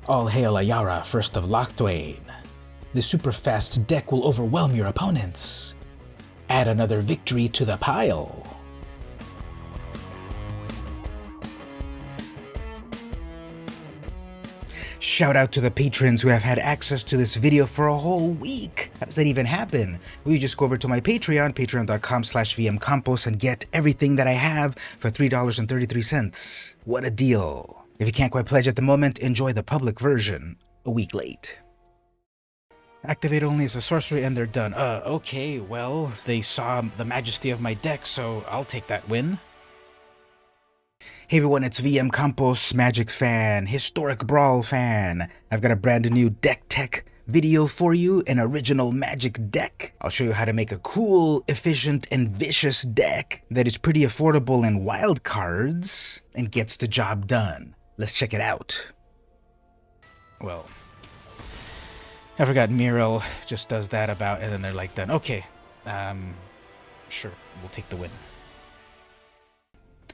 All hail Ayara, first of Locthwain. This super fast deck will overwhelm your opponents. Add another victory to the pile. Shout out to the patrons who have had access to this video for a whole week. How does that even happen? Well, you just go over to my Patreon, patreon.com/vmcampos, and get everything that I have for $3.33. What a deal. If you can't quite pledge at the moment, enjoy the public version a week late. Activate only as a sorcery and they're done. Okay, well, they saw the majesty of my deck, so I'll take that win. Hey everyone, it's VM Campos, Magic fan, historic Brawl fan. I've got a brand new deck tech video for you, an original Magic deck. I'll show you how to make a cool, efficient, and vicious deck that is pretty affordable in wild cards and gets the job done. Let's check it out. Well, I forgot Muriel just does that about, and then they're like done. Okay, sure, we'll take the win.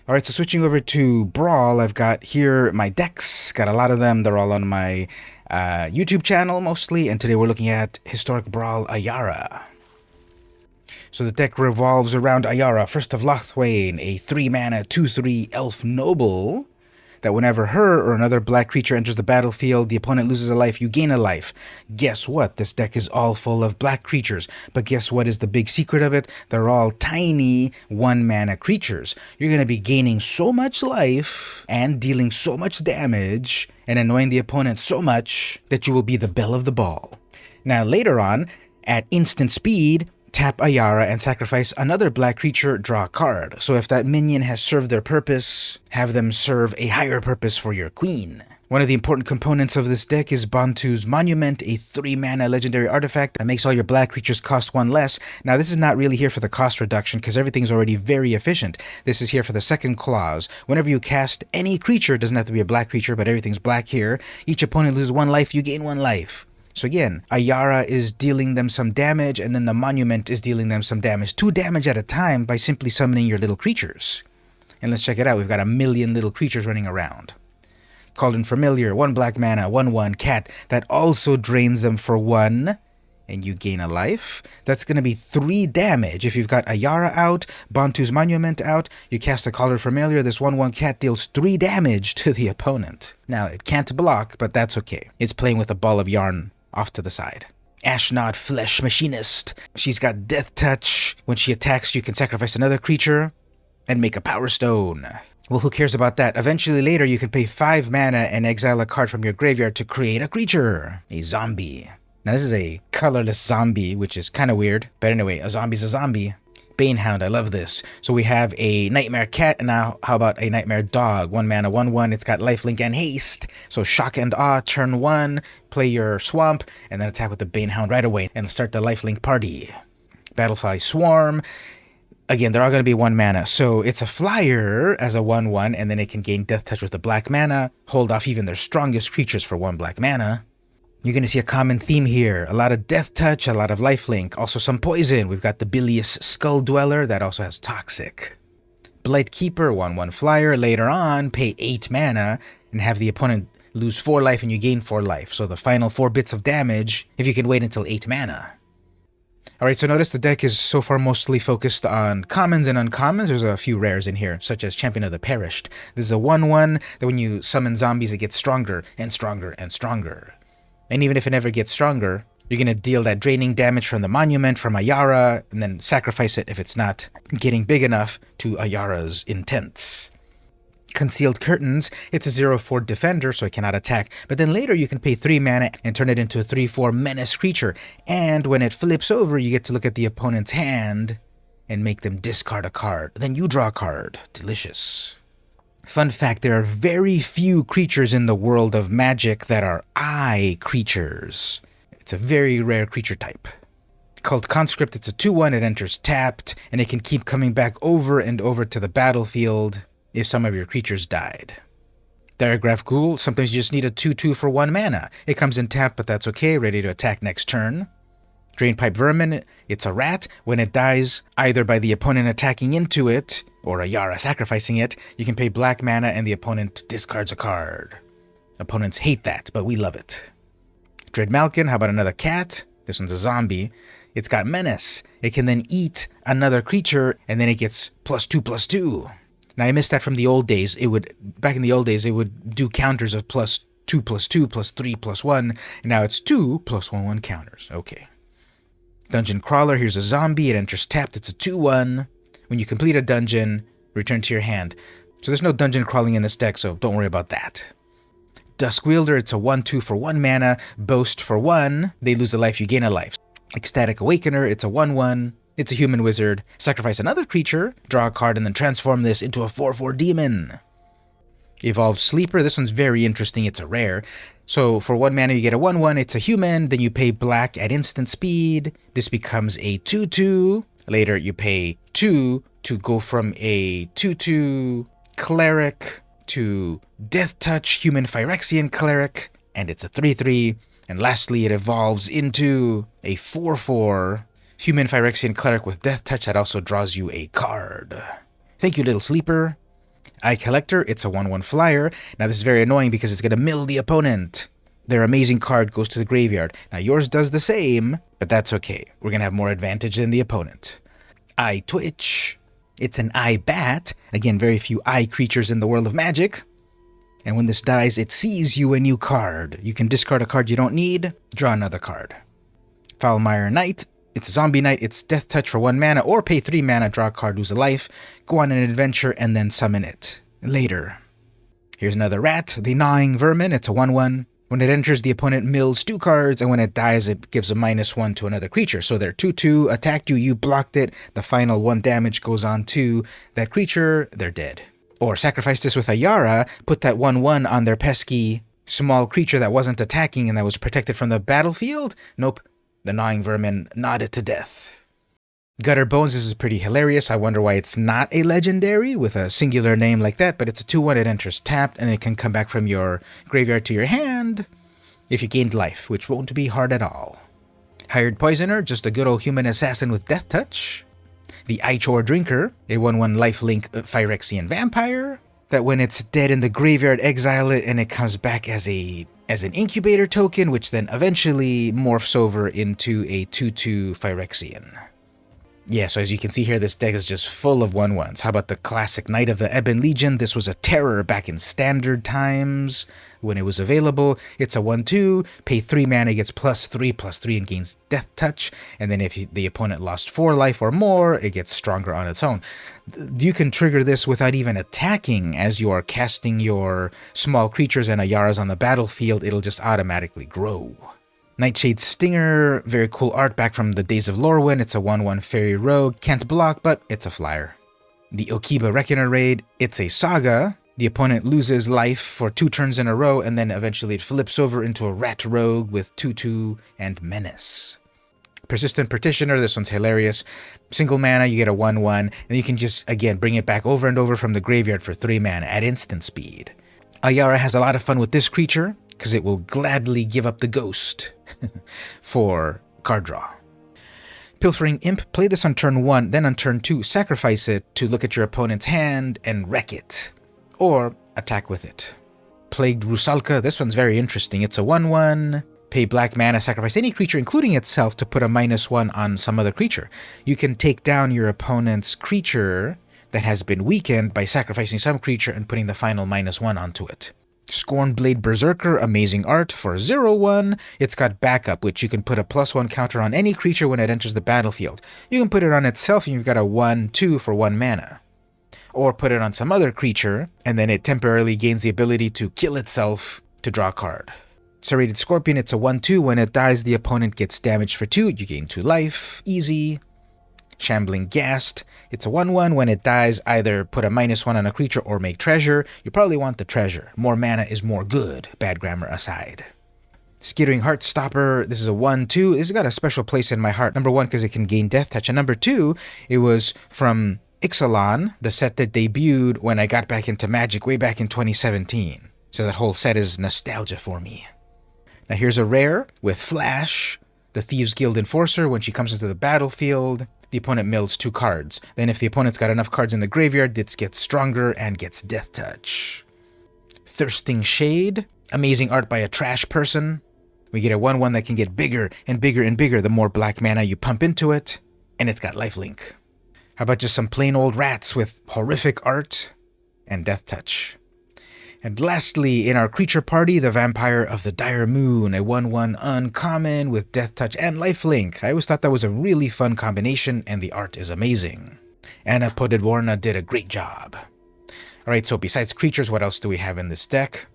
Alright, so switching over to Brawl, I've got here my decks, got a lot of them, they're all on my YouTube channel mostly, and today we're looking at Historic Brawl Ayara. So the deck revolves around Ayara, first of Lochtwain, a 3-mana 2/3 elf noble, that whenever her or another black creature enters the battlefield, the opponent loses a life, you gain a life. Guess what? This deck is all full of black creatures. But guess what is the big secret of it? They're all tiny 1-mana creatures. You're going to be gaining so much life and dealing so much damage and annoying the opponent so much that you will be the belle of the ball. Now later on, at instant speed, tap Ayara and sacrifice another black creature, draw a card. So if that minion has served their purpose, have them serve a higher purpose for your queen. One of the important components of this deck is Bontu's Monument, a 3-mana legendary artifact that makes all your black creatures cost 1 less. Now this is not really here for the cost reduction because everything's already very efficient. This is here for the second clause. Whenever you cast any creature, it doesn't have to be a black creature, but everything's black here. Each opponent loses 1 life, you gain 1 life. So again, Ayara is dealing them some damage, and then the Monument is dealing them some damage. 2 damage at a time by simply summoning your little creatures. And let's check it out. We've got 1,000,000 little creatures running around. Called in Familiar, 1 black mana, 1/1 cat. That also drains them for 1, and you gain a life. That's going to be 3 damage. If you've got Ayara out, Bontu's Monument out, you cast a Call in Familiar, this 1/1 cat deals 3 damage to the opponent. Now, it can't block, but that's okay. It's playing with a ball of yarn off to the side. Ashnod Flesh Mechanist. She's got Death Touch. When she attacks, you can sacrifice another creature and make a Power Stone. Well, who cares about that? Eventually later, you can pay 5 mana and exile a card from your graveyard to create a creature. A zombie. Now, this is a colorless zombie, which is kind of weird. But anyway, a zombie's a zombie. Banehound, I love this. So we have a Nightmare Cat, and now how about a Nightmare Dog? 1 mana, 1/1, it's got lifelink and haste. So Shock and Awe, turn 1, play your Swamp, and then attack with the Banehound right away, and start the lifelink party. Battlefly Swarm, again, they're all going to be 1 mana. So it's a flyer as a 1/1, and then it can gain Death Touch with the black mana, hold off even their strongest creatures for 1 black mana. You're going to see a common theme here. A lot of Death Touch, a lot of lifelink, also some poison. We've got the Bilious Skulldweller that also has Toxic. Blight Keeper, 1/1 flyer. Later on, pay 8 mana and have the opponent lose 4 life and you gain 4 life. So the final 4 bits of damage if you can wait until 8 mana. Alright, so notice the deck is so far mostly focused on commons and uncommons. There's a few rares in here, such as Champion of the Perished. This is a 1/1 that when you summon zombies, it gets stronger and stronger and stronger. And even if it never gets stronger, you're going to deal that draining damage from the Monument, from Ayara, and then sacrifice it if it's not getting big enough to Ayara's intents. Concealed Curtains, it's a 0/4 defender, so it cannot attack, but then later you can pay 3 mana and turn it into a 3/4 menace creature, and when it flips over, you get to look at the opponent's hand and make them discard a card. Then you draw a card. Delicious. Fun fact, there are very few creatures in the world of Magic that are eye creatures. It's a very rare creature type. Cult Conscript, it's a 2/1, it enters tapped, and it can keep coming back over and over to the battlefield if some of your creatures died. Diagraph Ghoul, sometimes you just need a 2/2 for 1 mana. It comes in tapped, but that's okay, ready to attack next turn. Drainpipe Vermin, it's a rat. When it dies, either by the opponent attacking into it, or Ayara sacrificing it, you can pay black mana and the opponent discards a card. Opponents hate that, but we love it. Dread Malkin, how about another cat? This one's a zombie. It's got Menace. It can then eat another creature, and then it gets +2/+2. Now, I missed that from the old days. Back in the old days, it would do counters of +2/+2, +3/+1, and now it's 2/+1/1 counters. Okay. Dungeon Crawler, here's a zombie. It enters tapped. It's a 2/1. When you complete a dungeon, return to your hand. So there's no dungeon crawling in this deck, so don't worry about that. Dusk Wielder, it's a 1/2 for 1 mana. Boast for 1. They lose a life, you gain a life. Ecstatic Awakener, it's a 1/1. It's a human wizard. Sacrifice another creature, draw a card, and then transform this into a 4/4 demon. Evolved Sleeper, this one's very interesting. It's a rare. So for 1 mana, you get a 1/1. It's a human. Then you pay black at instant speed. This becomes a 2/2. Later, you pay 2 to go from a 2/2 cleric to Death Touch Human Phyrexian Cleric, and it's a 3/3. And lastly, it evolves into a 4/4 Human Phyrexian Cleric with Death Touch that also draws you a card. Thank you, little sleeper. Eye Collector, it's a 1/1 flyer. Now this is very annoying because it's going to mill the opponent. Their amazing card goes to the graveyard. Now yours does the same, but that's okay. We're going to have more advantage than the opponent. Eye Twitch, it's an eye bat. Again, very few eye creatures in the world of Magic. And when this dies, it sees you a new card. You can discard a card you don't need, draw another card. Foulmire Knight, it's a zombie knight. It's Death Touch for 1 mana, or pay 3 mana, draw a card, lose a life, go on an adventure, and then summon it later. Here's another rat, the Gnawing Vermin. It's a 1/1. When it enters, the opponent mills 2 cards, and when it dies, it gives a -1 to another creature. So they're 2/2, attacked you, you blocked it, the final 1 damage goes on to that creature, they're dead. Or sacrifice this with Ayara, put that 1/1 on their pesky small creature that wasn't attacking and that was protected from the battlefield. Nope, the Gnawing Vermin gnawed it to death. Gutter Bones, this is pretty hilarious. I wonder why it's not a legendary with a singular name like that, but it's a 2/1. It enters tapped, and it can come back from your graveyard to your hand if you gained life, which won't be hard at all. Hired Poisoner, just a good old human assassin with Death Touch. The Ichor Drinker, a 1/1 lifelink Phyrexian vampire, that when it's dead in the graveyard, exile it, and it comes back as an incubator token, which then eventually morphs over into a 2/2 Phyrexian. Yeah, so as you can see here, this deck is just full of 1/1s. How about the classic Knight of the Ebon Legion? This was a terror back in standard times when it was available. It's a 1/2, pay 3 mana, gets +3/+3 and gains Death Touch. And then if the opponent lost 4 life or more, it gets stronger on its own. You can trigger this without even attacking. As you are casting your small creatures and Ayaras on the battlefield, it'll just automatically grow. Nightshade Stinger, very cool art back from the days of Lorwyn. It's a 1/1 fairy rogue, can't block, but it's a flyer. The Okiba Reckoner Raid, it's a saga. The opponent loses life for 2 turns in a row, and then eventually it flips over into a rat rogue with 2/2 and menace. Persistent Petitioner, this one's hilarious. Single mana, you get a 1/1, and you can just, again, bring it back over and over from the graveyard for 3 mana at instant speed. Ayara has a lot of fun with this creature, because it will gladly give up the ghost for card draw. Pilfering Imp, play this on turn 1, then on turn 2, sacrifice it to look at your opponent's hand and wreck it, or attack with it. Plagued Rusalka, this one's very interesting. It's a 1/1, pay black mana, sacrifice any creature, including itself, to put a -1 on some other creature. You can take down your opponent's creature that has been weakened by sacrificing some creature and putting the final -1 onto it. Scorn-Blade Berserker, amazing art for 0/1. It's got backup, which you can put a +1 counter on any creature when it enters the battlefield. You can put it on itself and you've got a 1/2 for 1 mana. Or put it on some other creature, and then it temporarily gains the ability to kill itself to draw a card. Serrated Scorpion, it's a 1/2. When it dies, the opponent gets damaged for 2. You gain 2 life. Easy. Shambling Ghast, it's a 1/1. When it dies, either put a -1 on a creature or make treasure. You probably want the treasure. More mana is more good, bad grammar aside. Skittering Heartstopper, this is a 1/2. This has got a special place in my heart. Number 1, because it can gain Death Touch. And number 2, it was from Ixalan, the set that debuted when I got back into Magic way back in 2017. So that whole set is nostalgia for me. Now here's a rare with Flash, the Thieves Guild Enforcer. When she comes into the battlefield, the opponent mills 2 cards. Then if the opponent's got enough cards in the graveyard, it gets stronger and gets Death Touch. Thirsting Shade, Amazing art by a trash person. We get a 1/1 that can get bigger and bigger and bigger the more black mana you pump into it, and it's got lifelink. How about just some plain old rats with horrific art and death touch? And lastly, in our creature party, the Vampire of the Dire Moon, a 1/1 uncommon with death touch and lifelink. I always thought that was a really fun combination, and the art is amazing. Anna Podedwarna did a great job. Alright, so besides creatures, what else do we have in this deck?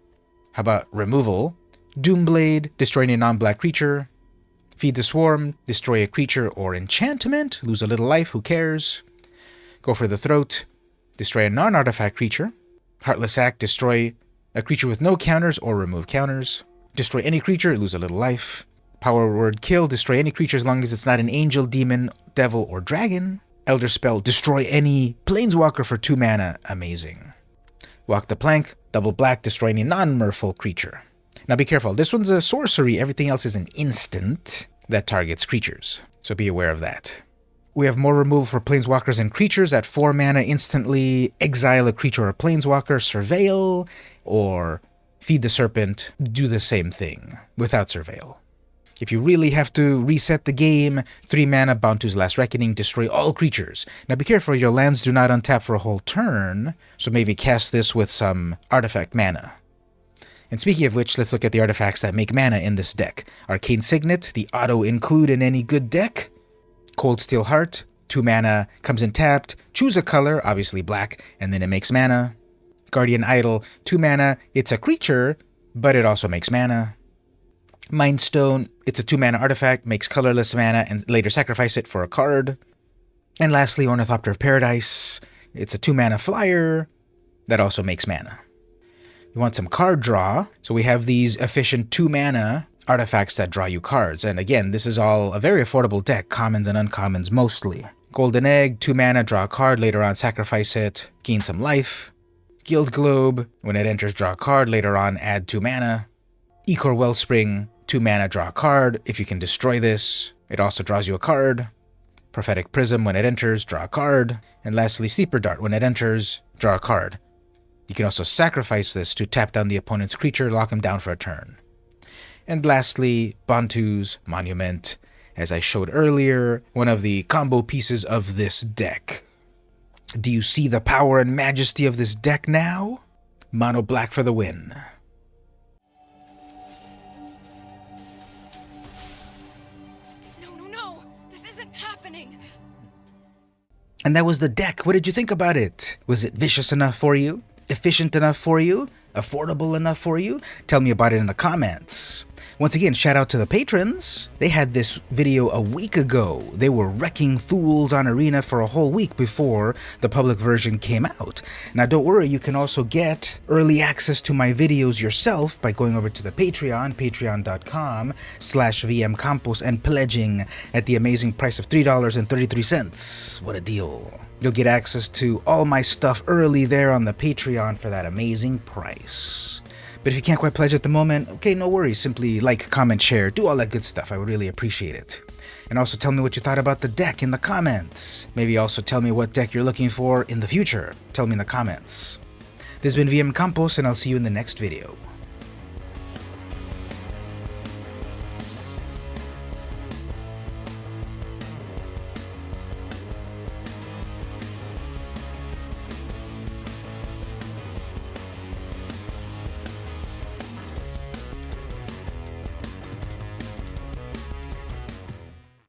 How about removal? Doomblade, destroy any non-black creature. Feed the Swarm, destroy a creature or enchantment, lose a little life, who cares? Go for the Throat, destroy a non-artifact creature. Heartless Act, destroy a creature with no counters or remove counters. Destroy any creature, lose a little life. Power Word Kill, destroy any creature as long as it's not an angel, demon, devil, or dragon. Elder Spell, destroy any planeswalker for 2 mana, amazing. Walk the Plank, double black, destroy any non-merfolk creature. Now be careful, this one's a sorcery, everything else is an instant that targets creatures, so be aware of that. We have more removal for planeswalkers and creatures at 4 mana instantly. Exile a creature or planeswalker, surveil, or feed the serpent, do the same thing without surveil. If you really have to reset the game, 3 mana, Bontu's Last Reckoning, destroy all creatures. Now be careful, your lands do not untap for a whole turn, so maybe cast this with some artifact mana. And speaking of which, let's look at the artifacts that make mana in this deck. Arcane Signet, the auto-include in any good deck. Cold Steel Heart, 2 mana, comes in tapped, choose a color, obviously black, and then it makes mana. Guardian Idol, 2 mana, it's a creature, but it also makes mana. Mind Stone, it's a 2 mana artifact, makes colorless mana, and later sacrifice it for a card. And lastly, Ornithopter of Paradise, it's a 2 mana flyer, that also makes mana. You want some card draw, so we have these efficient 2 mana artifacts that draw you cards. And again, this is all a very affordable deck, commons and uncommons mostly. Golden Egg, 2 mana, draw a card, later on sacrifice it, gain some life. Guild Globe, when it enters, draw a card, later on add 2 mana. Ichor Wellspring, 2 mana, draw a card. If you can destroy this, it also draws you a card. Prophetic Prism, when it enters, draw a card. And lastly, Steeper Dart, when it enters, draw a card. You can also sacrifice this to tap down the opponent's creature, lock him down for a turn. And lastly, Bontu's Monument, as I showed earlier, one of the combo pieces of this deck. Do you see the power and majesty of this deck now? Mono black for the win. No, this isn't happening. And that was the deck. What did you think about it? Was it vicious enough for you? Efficient enough for you? Affordable enough for you? Tell me about it in the comments. Once again, shout out to the patrons. They had this video a week ago. They were wrecking fools on Arena for a whole week before the public version came out. Now don't worry, you can also get early access to my videos yourself by going over to the Patreon, patreon.com/vmcampos, and pledging at the amazing price of $3.33. What a deal. You'll get access to all my stuff early there on the Patreon for that amazing price. But if you can't quite pledge at the moment, okay, no worries. Simply like, comment, share, do all that good stuff. I would really appreciate it. And also tell me what you thought about the deck in the comments. Maybe also tell me what deck you're looking for in the future. Tell me in the comments. This has been VM Campos, and I'll see you in the next video.